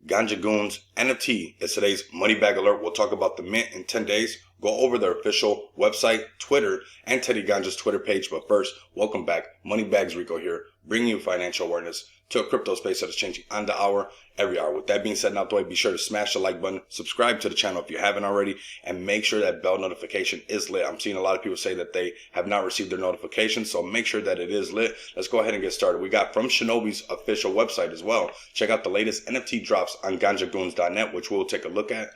Ganja Goon's NFT is today's money bag alert. We'll talk about the mint in 10 days, go over their official website, Twitter, and Tedi Ganja's Twitter page. But first, welcome back. Moneybags Rico here, bringing you financial awareness to a crypto space that is changing on the hour, every hour. With that being said, out the way, be sure to smash the like button, subscribe to the channel if you haven't already, and make sure that bell notification is lit. I'm seeing a lot of people say that they have not received their notifications, so make sure that it is lit. Let's go ahead and get started. We got from Shinobi's official website as well. Check out the latest NFT drops on ganjagoons.net, which we'll take a look at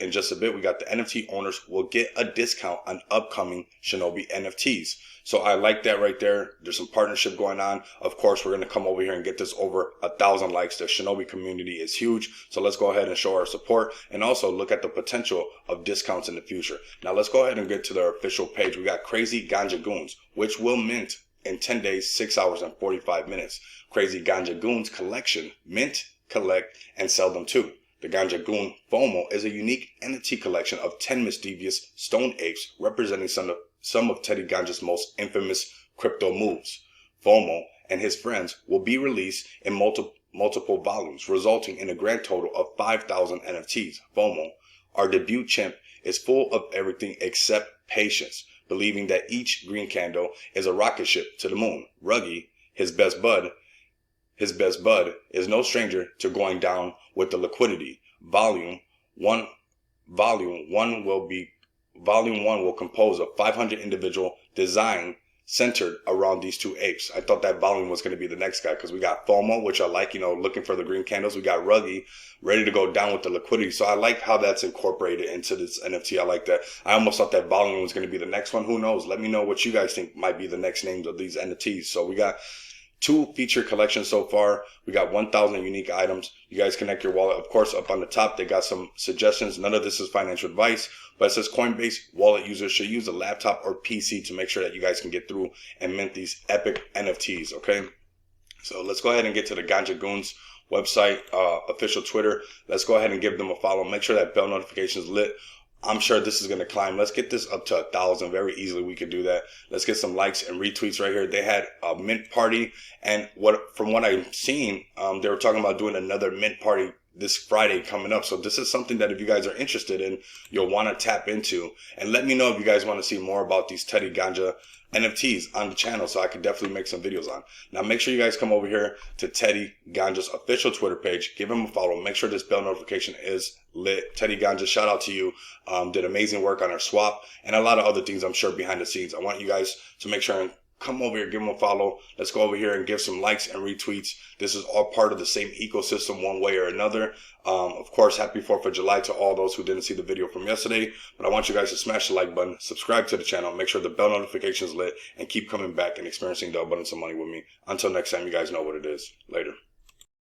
in just a bit. We got the NFT owners will get a discount on upcoming Shinobi NFTs. So I like that right there. There's some partnership going on. Of course, we're going to come over here and get this over 1,000 likes. The Shinobi community is huge. So let's go ahead and show our support and also look at the potential of discounts in the future. Now let's go ahead and get to their official page. We got Crazy Ganja Goons, which will mint in 10 days, 6 hours and 45 minutes. Crazy Ganja Goons collection, mint, collect, and sell them too. The Ganja Goon Fomo is a unique NFT collection of 10 mischievous stone apes representing some of Tedi Ganja's most infamous crypto moves. Fomo and his friends will be released in multiple volumes, resulting in a grand total of 5,000 NFTs. Fomo, our debut chimp, is full of everything except patience, believing that each green candle is a rocket ship to the moon. Ruggie, his best bud, is no stranger to going down with the liquidity. Volume 1 will compose of 500 individual design centered around these two apes. I thought that volume was going to be the next guy because we got FOMO, which I like, looking for the green candles. We got Ruggie ready to go down with the liquidity. So I like how that's incorporated into this NFT. I like that. I almost thought that volume was going to be the next one. Who knows? Let me know what you guys think might be the next names of these NFTs. So we got 2 feature collections so far. We got 1,000 unique items. You guys connect your wallet. Of course, up on the top, they got some suggestions. None of this is financial advice, but it says Coinbase wallet users should use a laptop or PC to make sure that you guys can get through and mint these epic NFTs, okay? So let's go ahead and get to the Ganja Goons website, official Twitter. Let's go ahead and give them a follow. Make sure that bell notification is lit. I'm sure this is going to climb. Let's get this up to 1,000 very easily. We could do that. Let's get some likes and retweets right here. They had a mint party, and from what I've seen, they were talking about doing another mint party this Friday coming up. So this is something that if you guys are interested in, you'll want to tap into. And let me know if you guys want to see more about these Tedi Ganja NFTs on the channel, so I could definitely make some videos on. Now make sure you guys come over here to Tedi Ganja's official Twitter page. Give him a follow. Make sure this bell notification is lit. Tedi Ganja, shout out to you. Did amazing work on our swap and a lot of other things I'm sure behind the scenes. I want you guys to make sure and come over here, give them a follow. Let's go over here and give some likes and retweets. This is all part of the same ecosystem one way or another. Of course, happy 4th of July to all those who didn't see the video from yesterday. But I want you guys to smash the like button, subscribe to the channel, make sure the bell notification is lit, and keep coming back and experiencing the abundance of money with me. Until next time, you guys know what it is. Later.